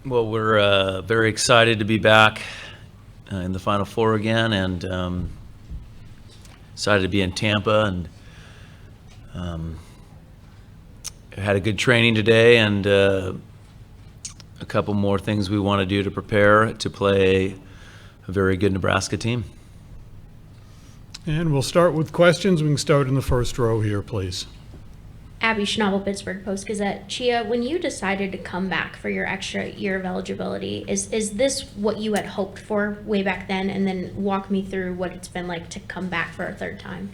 Well, we're very excited to be back in the Final Four again, and excited to be in Tampa, and had a good training today, and a couple more things we want to do to prepare to play a very good Nebraska team. And we'll start with questions. We can start in the first row here, please. Abby Schnabel, Pittsburgh Post-Gazette. Chia, when you decided to come back for your extra year of eligibility, is this what you had hoped for way back then? And then walk me through what it's been like to come back for a third time.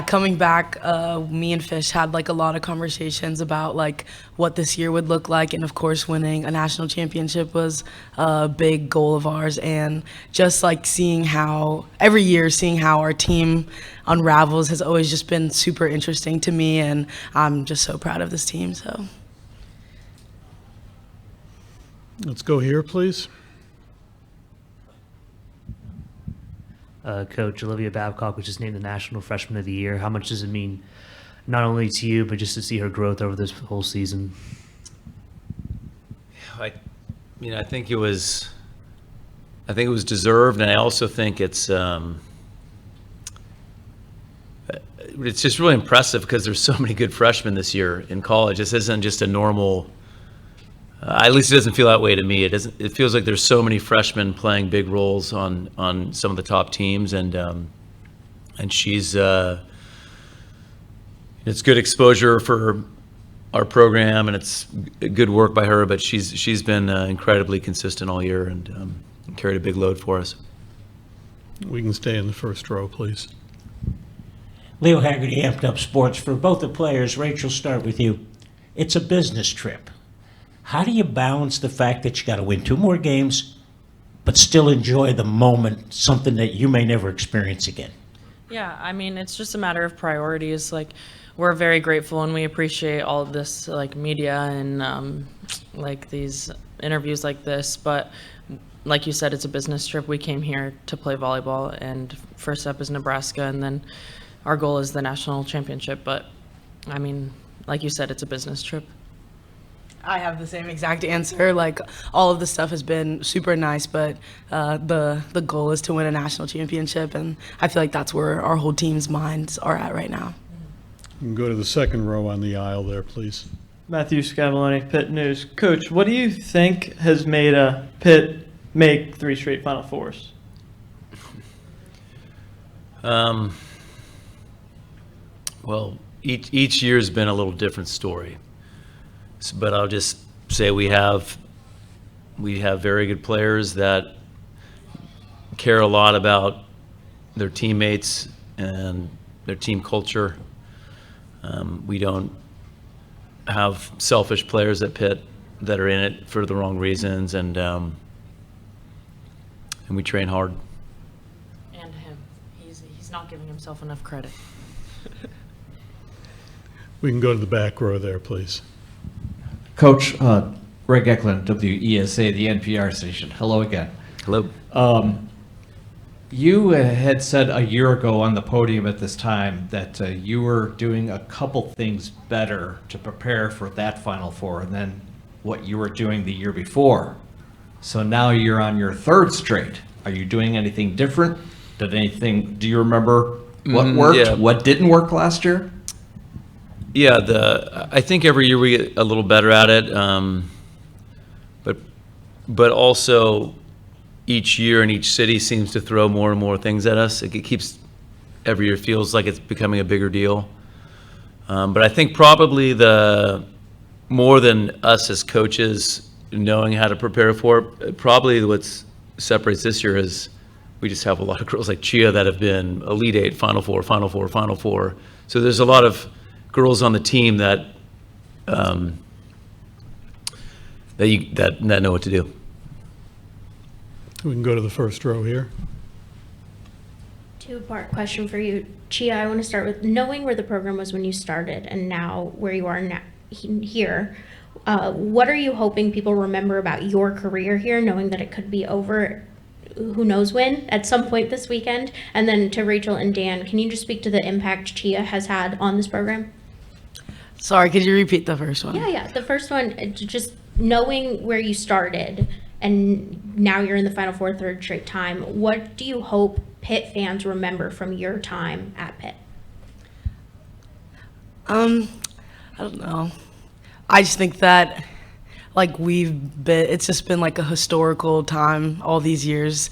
Coming back, me and Fish had like a lot of conversations about like what this year would look like, and of course winning a national championship was a big goal of ours, and just like seeing how our team unravels has always just been super interesting to me, and I'm just so proud of this team. So Let's go here, please. Coach Olivia Babcock was just named the National Freshman of the Year. How much does it mean, not only to you, but just to see her growth over this whole season? I think it was deserved, and I also think it's just really impressive because there's so many good freshmen this year in college. This isn't just a normal. At least it doesn't feel that way to me. It feels like there's so many freshmen playing big roles on some of the top teams, and she's it's good exposure for our program, and it's good work by her. But she's been incredibly consistent all year, and carried a big load for us. We can stay in the first row, please. Leo Haggerty, Amped Up Sports. For both the players, Rachel, start with you. It's a business trip. How do you balance the fact that you got to win 2 more games, but still enjoy the moment, something that you may never experience again? Yeah, it's just a matter of priorities. Like, we're very grateful and we appreciate all of this, like media and like these interviews like this. But like you said, it's a business trip. We came here to play volleyball, and first up is Nebraska, and then our goal is the national championship. But like you said, it's a business trip. I have the same exact answer. Like, all of this stuff has been super nice, but the goal is to win a national championship, and I feel like that's where our whole team's minds are at right now. You can go to the second row on the aisle there, please. Matthew Scavoloni, Pitt News. Coach, what do you think has made Pitt make 3 straight Final Fours? Well, each year's been a little different story. But I'll just say we have very good players that care a lot about their teammates and their team culture. We don't have selfish players at Pitt that are in it for the wrong reasons, and we train hard. And him, he's not giving himself enough credit. We can go to the back row there, please. Coach, Greg Eklund, WESA, the NPR station. Hello again. Hello. You had said a year ago on the podium at this time that you were doing a couple things better to prepare for that Final Four than what you were doing the year before. So now you're on your 3rd straight. Are you doing anything different? Do you remember what worked, yeah. what didn't work last year? Yeah, I think every year we get a little better at it, but also each year and each city seems to throw more and more things at us. It keeps every year feels like it's becoming a bigger deal. But I think probably the more than us as coaches knowing how to prepare for it, probably what separates this year is we just have a lot of girls like Chia that have been Elite Eight, Final Four, Final Four, Final Four. So there's a lot of girls on the team that that know what to do. We can go to the first row here. 2-part question for you, Chia. I want to start with knowing where the program was when you started and now where you are now here. What are you hoping people remember about your career here, knowing that it could be over, who knows when, at some point this weekend? And then to Rachel and Dan, can you just speak to the impact Chia has had on this program? Sorry, could you repeat the first one? Yeah. The first one, just knowing where you started and now you're in the Final Four third straight time. What do you hope Pitt fans remember from your time at Pitt? I don't know. I just think that like it's just been like a historical time all these years.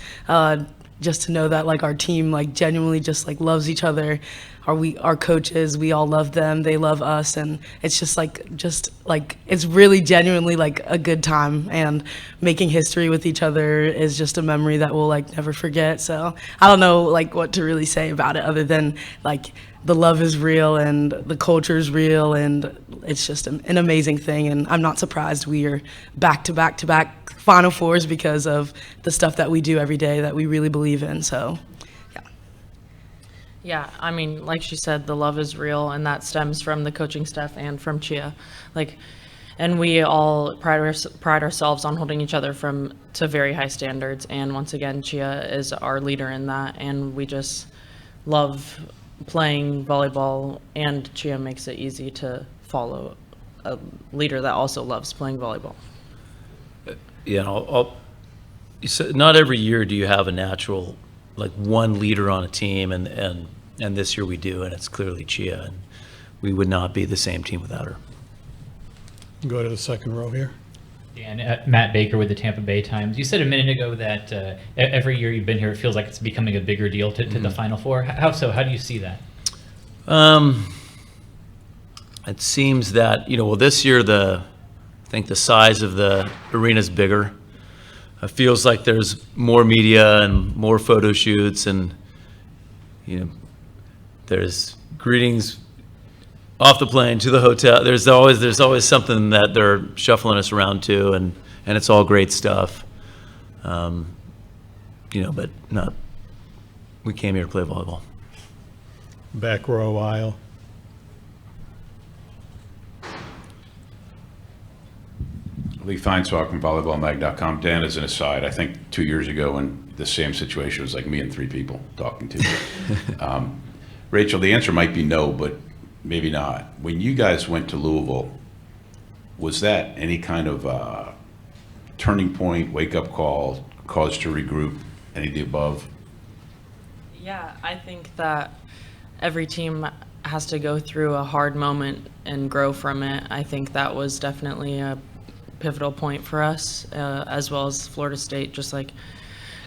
Just to know that like our team like genuinely just like loves each other. Our coaches, we all love them, they love us, and it's just like it's really genuinely like a good time, and making history with each other is just a memory that we'll like never forget. So I don't know like what to really say about it other than like the love is real and the culture is real, and it's just an amazing thing, and I'm not surprised we are back to back to back Final Fours because of the stuff that we do every day that we really believe in. So Yeah, I mean, like she said, the love is real, and that stems from the coaching staff and from Chia. And we all pride ourselves on holding each other to very high standards. And once again, Chia is our leader in that, and we just love playing volleyball. And Chia makes it easy to follow a leader that also loves playing volleyball. Yeah, not every year do you have a natural, like one leader on a team, and this year we do, and it's clearly Chia, and we would not be the same team without her. Go to the second row here. And Matt Baker with the Tampa Bay Times. You said a minute ago that every year you've been here, it feels like it's becoming a bigger deal to the Final Four. How so? How do you see that? It seems that, this year I think the size of the arena is bigger. It feels like there's more media and more photo shoots, and there's greetings off the plane to the hotel. There's always something that they're shuffling us around to, and it's all great stuff. But not. We came here to play volleyball. Back row aisle. Lee Feinswalk from volleyballmag.com. Dan, as an aside, I think 2 years ago when the same situation was like me and 3 people talking to you. Rachel, the answer might be no, but maybe not. When you guys went to Louisville, was that any kind of turning point, wake-up call, cause to regroup, any of the above? Yeah, I think that every team has to go through a hard moment and grow from it. I think that was definitely a pivotal point for us, as well as Florida State, just like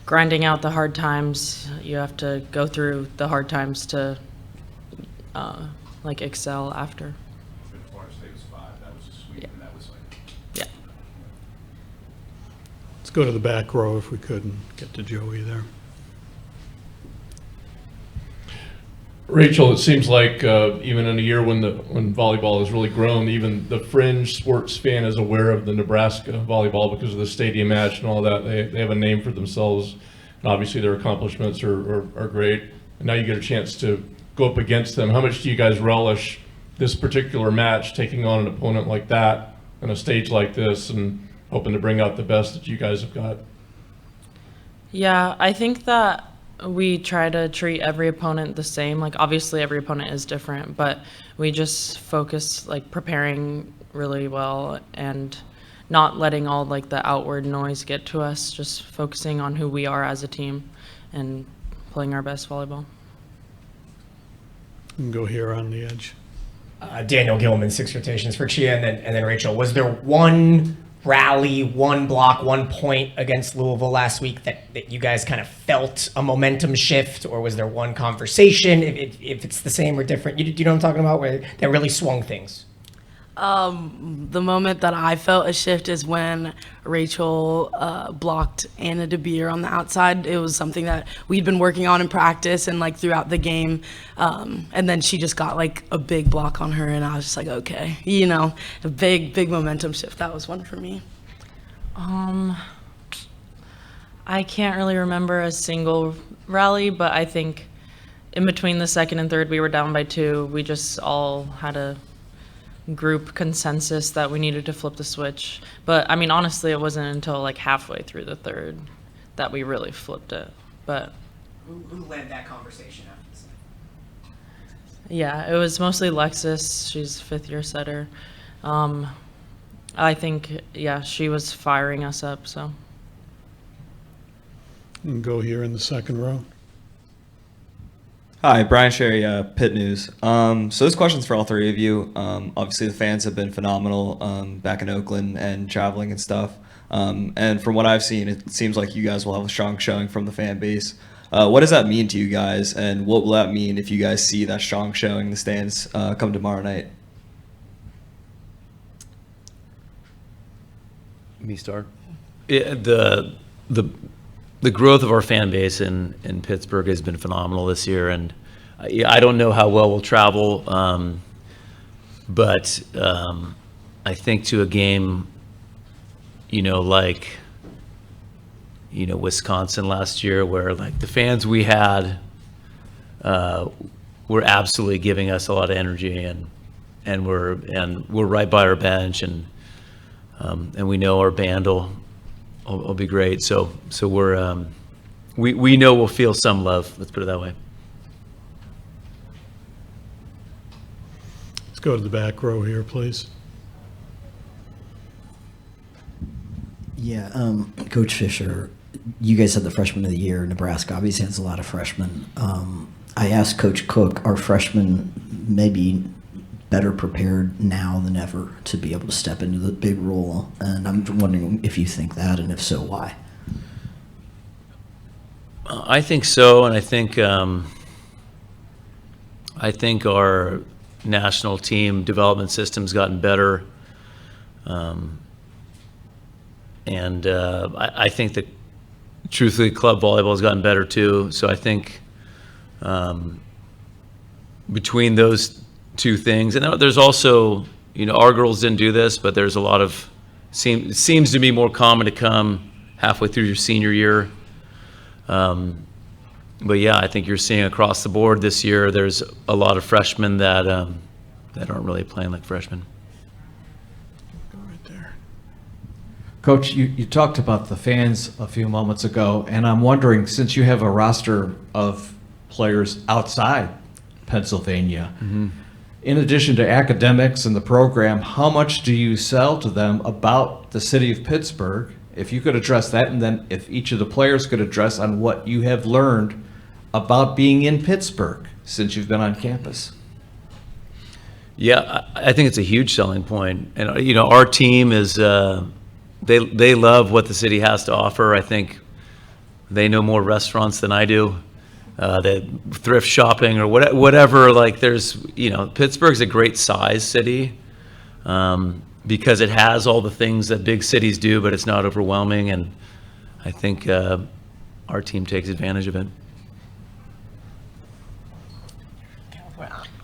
grinding out the hard times. You have to go through the hard times to excel after. Florida State was 5. That was a sweep, and that was Yeah. Let's go to the back row if we could and get to Joey there. Rachel, it seems like even in a year when volleyball has really grown, even the fringe sports fan is aware of the Nebraska volleyball because of the stadium match and all that. They have a name for themselves, and obviously their accomplishments are great. And now you get a chance to go up against them. How much do you guys relish this particular match, taking on an opponent like that on a stage like this, and hoping to bring out the best that you guys have got? Yeah, I think that we try to treat every opponent the same. Like, obviously every opponent is different, but we just focus preparing really well and not letting all the outward noise get to us, just focusing on who we are as a team and playing our best volleyball. You can go here on the edge. Daniel Gilman, 6 rotations for Chia, and then Rachel. Was there one rally, one block, one point against Louisville last week that you guys kind of felt a momentum shift, or was there one conversation, if it's the same or different? You know what I'm talking about, where that really swung things? The moment that I felt a shift is when Rachel blocked Anna DeBeer on the outside. It was something that we'd been working on in practice and throughout the game. And then she just got a big block on her, and I was just like, okay, a big momentum shift. That was one for me. I can't really remember a single rally, but I think in between the second and third, we were down by 2. We just all had a group consensus that we needed to flip the switch. But I mean, honestly, it wasn't until halfway through the third that we really flipped it. But Who led that conversation after the Yeah, it was mostly Lexus. She's a 5th-year setter. I think, yeah, she was firing us up, so. You can go here in the second row. Hi, Brian Sherry, Pitt News. So this question's for all three of you. Obviously, the fans have been phenomenal back in Oakland and traveling and stuff. And from what I've seen, it seems like you guys will have a strong showing from the fan base. What does that mean to you guys, and what will that mean if you guys see that strong showing in the stands come tomorrow night? Me start? The growth of our fan base in Pittsburgh has been phenomenal this year, and I don't know how well we'll travel, but I think to a game, like Wisconsin last year, where like the fans we had were absolutely giving us a lot of energy, and we're right by our bench, and we know our band will be great. So we're we know we'll feel some love. Let's put it that way. Let's go to the back row here, please. Yeah, Coach Fisher, you guys had the freshman of the year. Nebraska obviously has a lot of freshmen. I asked Coach Cook, are freshmen maybe better prepared now than ever to be able to step into the big role? And I'm wondering if you think that, and if so, why? I think so, and I think our national team development system's gotten better, and I think that truthfully club volleyball has gotten better too. So I think between those two things, and there's also, our girls didn't do this, but there's a lot of, seems to be more common to come halfway through your senior year. But yeah, I think you're seeing across the board this year, there's a lot of freshmen that aren't really playing like freshmen. Go right there. Coach, you talked about the fans a few moments ago, and I'm wondering, since you have a roster of players outside Pennsylvania, in addition to academics and the program, how much do you sell to them about the city of Pittsburgh? If you could address that, and then if each of the players could address on what you have learned about being in Pittsburgh since you've been on campus. Yeah, I think it's a huge selling point. And, our team is, they love what the city has to offer. I think they know more restaurants than I do. The thrift shopping or whatever, like there's, Pittsburgh's a great size city because it has all the things that big cities do, but it's not overwhelming. And I think our team takes advantage of it.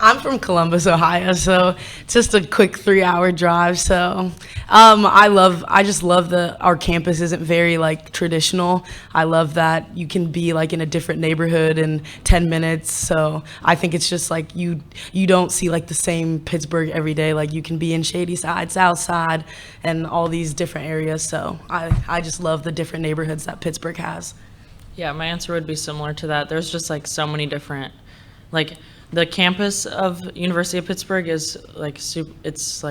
I'm from Columbus, Ohio, so it's just a quick 3-hour drive. So I just love our campus isn't very traditional. I love that you can be in a different neighborhood in 10 minutes. So I think it's just you don't see the same Pittsburgh every day. You can be in Shady Side, South Side, and all these different areas. So I just love the different neighborhoods that Pittsburgh has. Yeah, my answer would be similar to that. There's just so many different, the campus of University of Pittsburgh is it's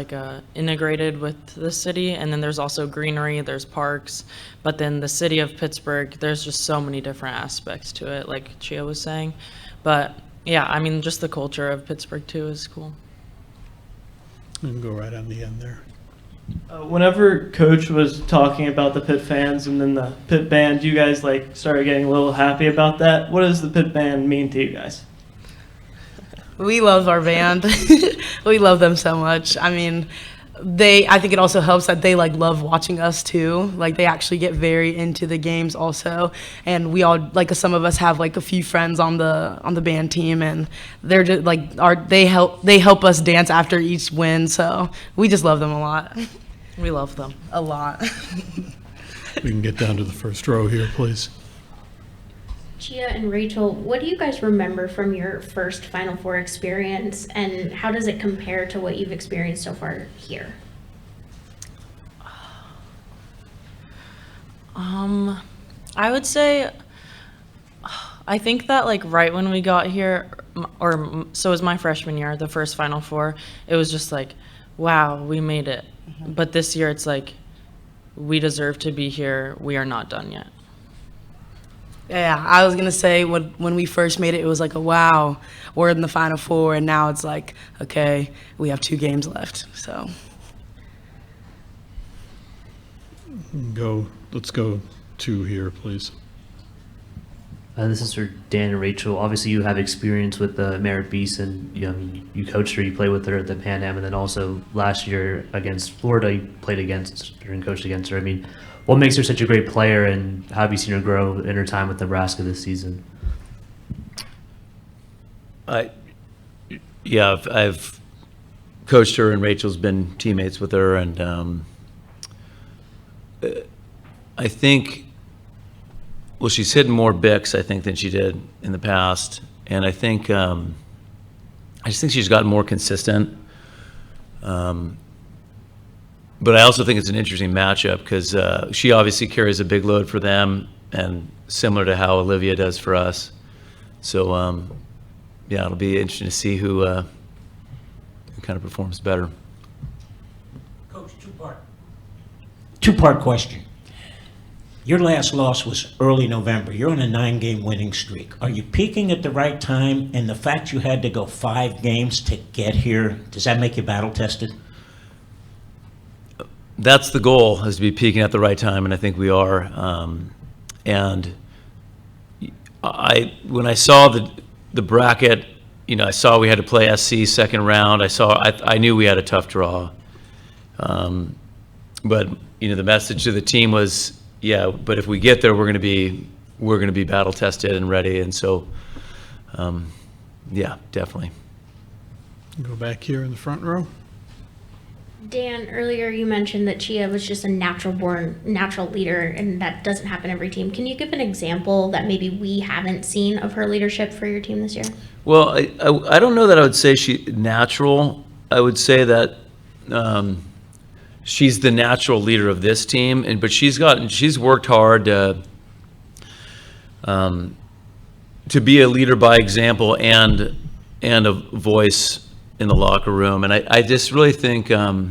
integrated with the city, and then there's also greenery, there's parks, but then the city of Pittsburgh, there's just so many different aspects to it, like Chia was saying. But yeah, I mean, just the culture of Pittsburgh too is cool. You can go right on the end there. Whenever Coach was talking about the Pitt fans and then the Pitt band, you guys started getting a little happy about that. What does the Pitt band mean to you guys? We love our band. We love them so much. I mean, I think it also helps that they love watching us too. They actually get very into the games also. And we all, some of us have a few friends on the band team, and they're just they help us dance after each win. So we just love them a lot. We love them a lot. We can get down to the first row here, please. Chia and Rachel, what do you guys remember from your first Final Four experience, and how does it compare to what you've experienced so far here? I would say, I think that right when we got here, so was my freshman year, the first Final Four. It was just like, wow, we made it. But this year it's like, we deserve to be here. We are not done yet. Yeah, I was gonna say when we first made it, it was like a wow, we're in the Final Four, and now it's like, okay, we have 2 games left. So Let's go 2 here, please. This is for Dan and Rachel. Obviously, you have experience with Merritt Beeson. You coached her, you played with her at the Pan Am, and then also last year against Florida, you played against her and coached against her. I mean, what makes her such a great player, and how have you seen her grow in her time with Nebraska this season? I've coached her, and Rachel's been teammates with her, and I think, well, she's hitting more Bics, I think, than she did in the past, and I think I just think she's gotten more consistent. But I also think it's an interesting matchup because she obviously carries a big load for them, and similar to how Olivia does for us. So, it'll be interesting to see who kind of performs better. Coach, two-part question. Your last loss was early November. You're on a 9-game winning streak. Are you peaking at the right time? And the fact you had to go 5 games to get here, does that make you battle-tested? That's the goal, is to be peaking at the right time, and I think we are. And when I saw the bracket, I saw we had to play SC second round. I knew we had a tough draw. But the message to the team was, but if we get there, we're going to be battle tested and ready. And so, definitely. Go back here in the front row. Dan, earlier you mentioned that Chia was just a natural leader, and that doesn't happen every team. Can you give an example that maybe we haven't seen of her leadership for your team this year? Well, I don't know that I would say she's natural. I would say that she's the natural leader of this team, but she's worked hard to be a leader by example and a voice in the locker room. And I just really think I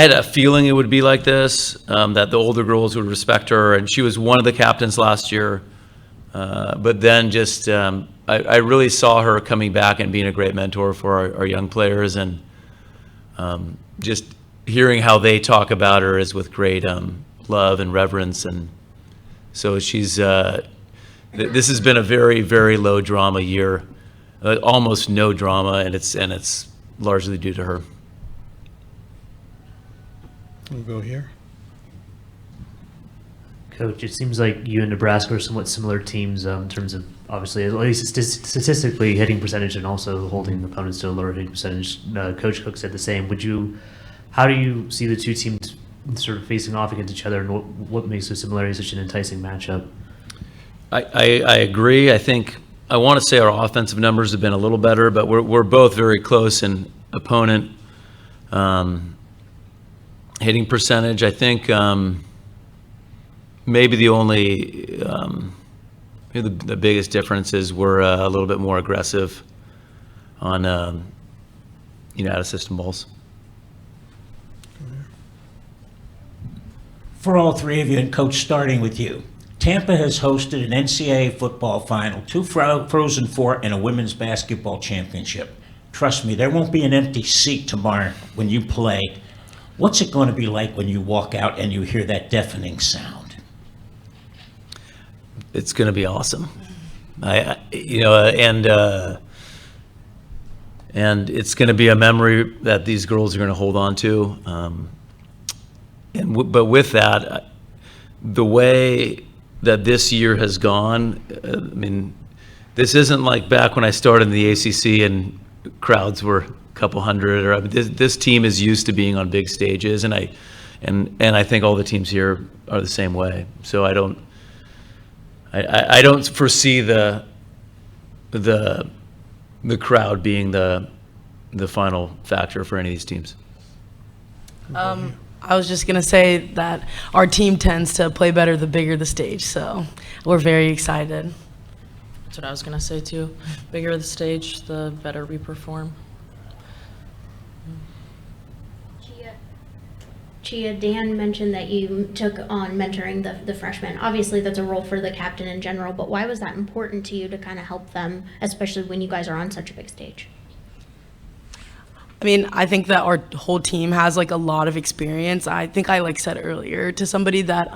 had a feeling it would be like this, that the older girls would respect her, and she was one of the captains last year. But then just I really saw her coming back and being a great mentor for our young players, and just hearing how they talk about her is with great love and reverence. And so she's this has been a very, very low drama year. Almost no drama, and it's largely due to her. We'll go here. Coach, it seems like you and Nebraska are somewhat similar teams in terms of, obviously, at least statistically, hitting percentage and also holding opponents to a lower hitting percentage. Coach Cook said the same. How do you see the two teams sort of facing off against each other, and what makes the similarity such an enticing matchup? I agree. I want to say our offensive numbers have been a little better, but we're both very close in opponent hitting percentage. I think maybe the only the biggest difference is we're a little bit more aggressive on out of system balls. For all 3 of you, and Coach, starting with you. Tampa has hosted an NCAA football final, 2 Frozen Four, and a women's basketball championship. Trust me, there won't be an empty seat tomorrow when you play. What's it going to be like when you walk out and you hear that deafening sound? It's going to be awesome. And it's going to be a memory that these girls are going to hold on to. But with that, the way that this year has gone, this isn't like back when I started in the ACC and crowds were a couple hundred. This team is used to being on big stages, and I think all the teams here are the same way. So I don't foresee the crowd being the final factor for any of these teams. I was just going to say that our team tends to play better the bigger the stage, so we're very excited. That's what I was gonna say too. Bigger the stage, the better we perform. Chia, Dan mentioned that you took on mentoring the freshmen. Obviously, that's a role for the captain in general, but why was that important to you to kind of help them, especially when you guys are on such a big stage? I mean, I think that our whole team has like a lot of experience. I think I like said earlier to somebody that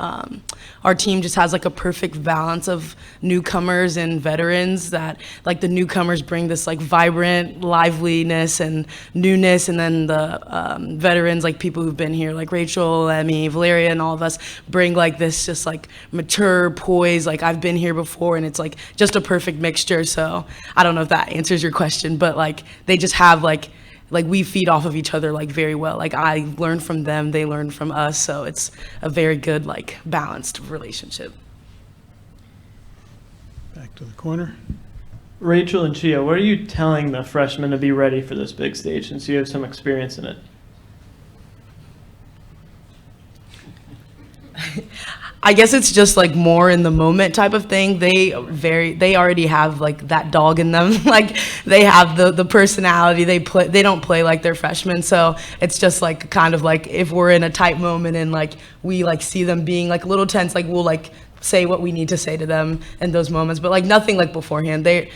our team just has like a perfect balance of newcomers and veterans, that like the newcomers bring this like vibrant liveliness and newness, and then the veterans, like people who've been here, like Rachel, Emmy, Valeria, and all of us bring like this just like mature poise, like I've been here before, and it's like just a perfect mixture. So I don't know if that answers your question, but like they just have like we feed off of each other like very well. Like I learn from them, they learn from us, so it's a very good like balanced relationship. Back to the corner. Rachel and Chia, what are you telling the freshmen to be ready for this big stage, since you have some experience in it? I guess it's just like more in the moment type of thing. They already have like that dog in them. Like they have the personality. They don't play like they're freshmen. So it's just like kind of like if we're in a tight moment and like we like see them being like a little tense, like we'll like say what we need to say to them in those moments. But like nothing like beforehand. They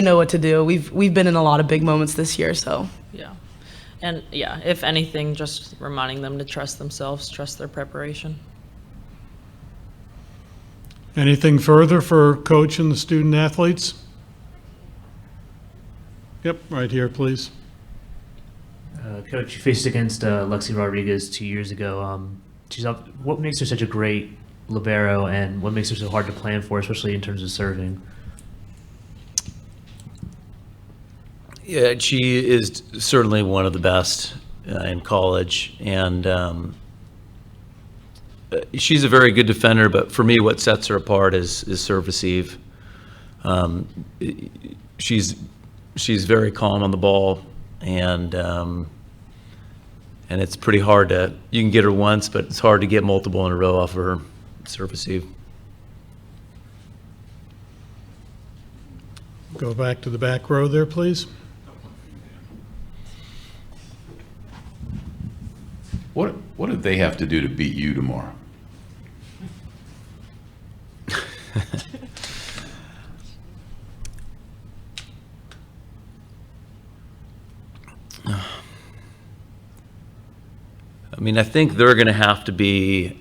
know what to do. We've been in a lot of big moments this year. So Yeah. And yeah, if anything, just reminding them to trust themselves, trust their preparation. Anything further for Coach and the student athletes? Yep, right here, please. Coach, you faced against Lexi Rodriguez 2 years ago. What makes her such a great libero, and what makes her so hard to plan for, especially in terms of serving? Yeah, she is certainly one of the best in college, and she's a very good defender, but for me, what sets her apart is serve receive. She's very calm on the ball, and it's pretty hard to, you can get her once, but it's hard to get multiple in a row off of her serve receive. Go back to the back row there, please. What do they have to do to beat you tomorrow? I mean, I think they're going to have to be,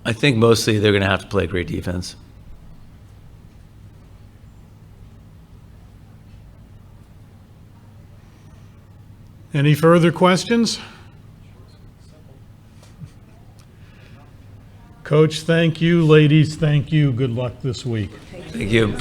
I think mostly they're going to have to play great defense. Any further questions? Coach, thank you. Ladies, thank you. Good luck this week. Thank you.